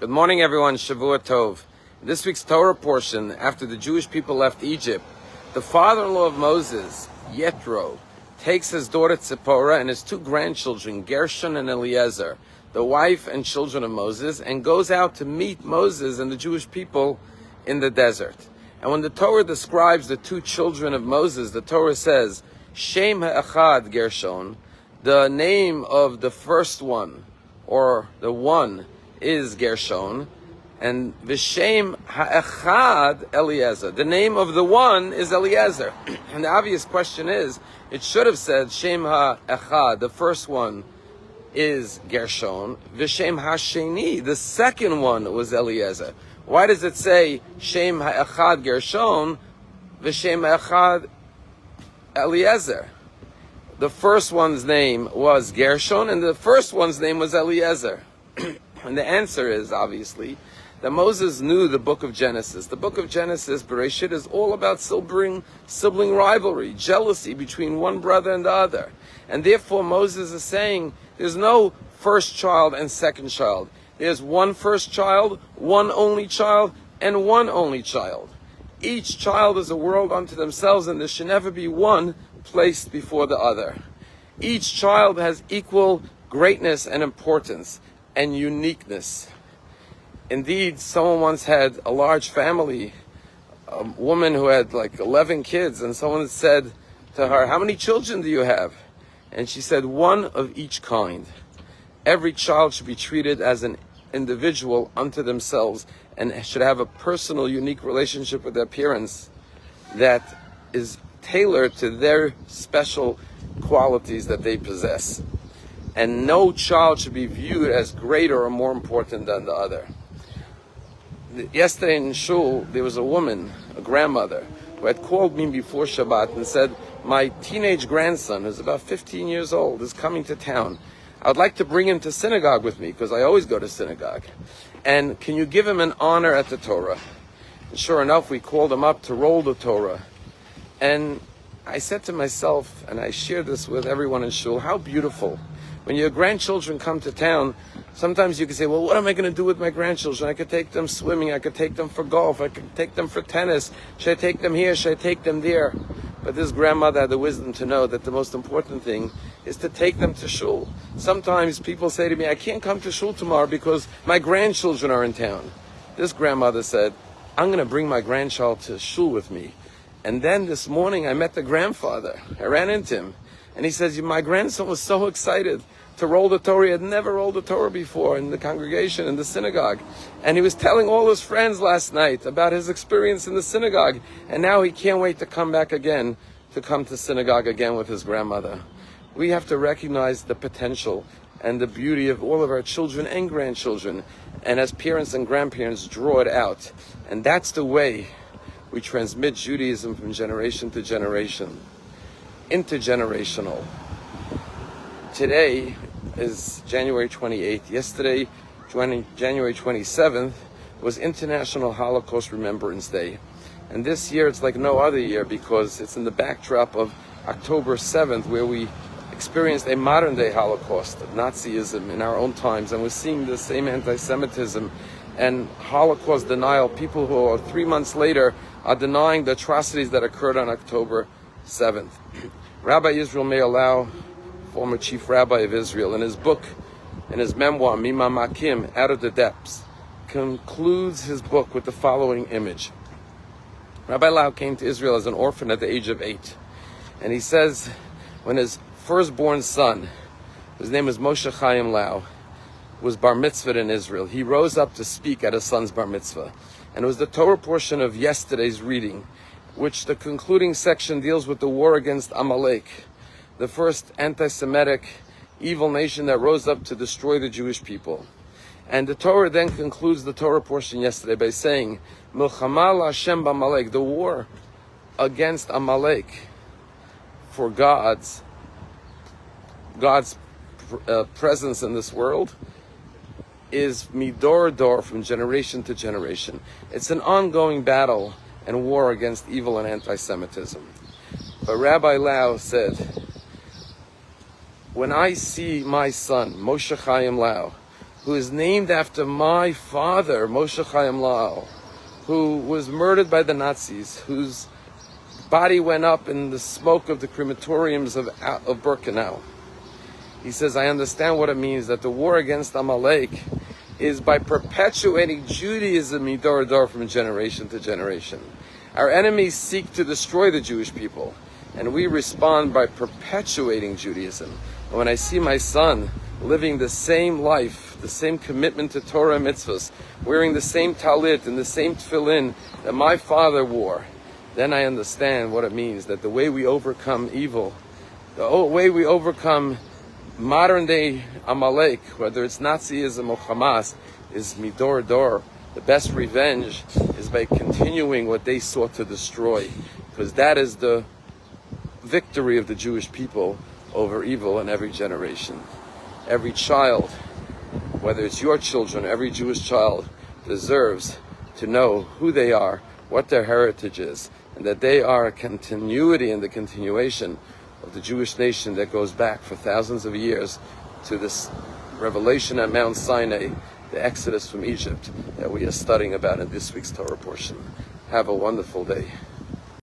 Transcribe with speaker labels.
Speaker 1: Good morning, everyone. Shavua Tov. In this week's Torah portion, after the Jewish people left Egypt, the father-in-law of Moses, Yetro, takes his daughter Tzipporah and his two grandchildren, Gershon and Eliezer, the wife and children of Moses, and goes out to meet Moses and the Jewish people in the desert. And when the Torah describes the two children of Moses, the Torah says, Shem ha'echad Gershon, the name of the first one, or the one, is Gershon, and Vishem ha'echad Eliezer. The name of the one is Eliezer. And the obvious question is, it should have said Shem ha'echad, the first one is Gershon, Vishem ha'sheni, the second one was Eliezer. Why does it say Shem ha'echad Gershon, Vishem ha'echad Eliezer? The first one's name was Gershon, and the first one's name was Eliezer. And the answer is, obviously, that Moses knew the book of Genesis. The book of Genesis, Bereshit, is all about sibling rivalry, jealousy between one brother and the other. And therefore Moses is saying there's no first child and second child. There's one first child, one only child, and one only child. Each child is a world unto themselves, and there should never be one placed before the other. Each child has equal greatness and importance and uniqueness. Indeed, someone once had a large family, a woman who had like 11 kids, and someone said to her, "How many children do you have?" And she said, "One of each kind." Every child should be treated as an individual unto themselves and should have a personal, unique relationship with their parents that is tailored to their special qualities that they possess. And no child should be viewed as greater or more important than the other. Yesterday in shul, there was a woman, a grandmother, who had called me before Shabbat and said, "My teenage grandson, who's about 15 years old, is coming to town. I would like to bring him to synagogue with me, because I always go to synagogue. And can you give him an honor at the Torah?" And sure enough, we called him up to roll the Torah. And I said to myself, and I share this with everyone in shul, how beautiful. When your grandchildren come to town, sometimes you can say, well, what am I going to do with my grandchildren? I could take them swimming, I could take them for golf, I could take them for tennis. Should I take them here? Should I take them there? But this grandmother had the wisdom to know that the most important thing is to take them to shul. Sometimes people say to me, I can't come to shul tomorrow because my grandchildren are in town. This grandmother said, I'm going to bring my grandchild to shul with me. And then this morning I met the grandfather. I ran into him. And he says, my grandson was so excited to roll the Torah. He had never rolled the Torah before in the congregation, in the synagogue. And he was telling all his friends last night about his experience in the synagogue. And now he can't wait to come back again, to come to synagogue again with his grandmother. We have to recognize the potential and the beauty of all of our children and grandchildren. And as parents and grandparents, draw it out. And that's the way we transmit Judaism from generation to generation. Intergenerational. Today is January 28th. Yesterday, January 27th, was International Holocaust Remembrance Day. And this year it's like no other year because it's in the backdrop of October 7th, where we experienced a modern day Holocaust of Nazism in our own times. And we're seeing the same anti-Semitism and Holocaust denial. People who are 3 months later are denying the atrocities that occurred on October 7th. Rabbi Israel Meir Lau, former chief rabbi of Israel, in his book, in his memoir, Mima Makim, Out of the Depths, concludes his book with the following image. Rabbi Lau came to Israel as an orphan at the age of 8. And he says, when his firstborn son, his name is Moshe Chaim Lau, was bar mitzvah in Israel, he rose up to speak at his son's bar mitzvah. And it was the Torah portion of yesterday's reading, which the concluding section deals with the war against Amalek, the first anti-Semitic evil nation that rose up to destroy the Jewish people. And the Torah then concludes the Torah portion yesterday by saying, Milchama Hashem b'Amalek, the war against Amalek for God's presence in this world is midor dor, from generation to generation. It's an ongoing battle and war against evil and anti-Semitism. But Rabbi Lau said, when I see my son, Moshe Chaim Lau, who is named after my father, Moshe Chaim Lal, who was murdered by the Nazis, whose body went up in the smoke of the crematoriums of Birkenau. He says, I understand what it means that the war against Amalek is by perpetuating Judaism midor dor from generation to generation. Our enemies seek to destroy the Jewish people, and we respond by perpetuating Judaism. And when I see my son living the same life, the same commitment to Torah and mitzvahs, wearing the same talit and the same tefillin that my father wore, then I understand what it means that the way we overcome evil, the way we overcome modern day Amalek, whether it's Nazism or Hamas, is midor dor. The best revenge is by continuing what they sought to destroy, because that is the victory of the Jewish people over evil in every generation. Every child, whether it's your children, every Jewish child deserves to know who they are, what their heritage is, and that they are a continuity and the continuation of the Jewish nation that goes back for thousands of years to this revelation at Mount Sinai, the Exodus from Egypt that we are studying about in this week's Torah portion. Have a wonderful day.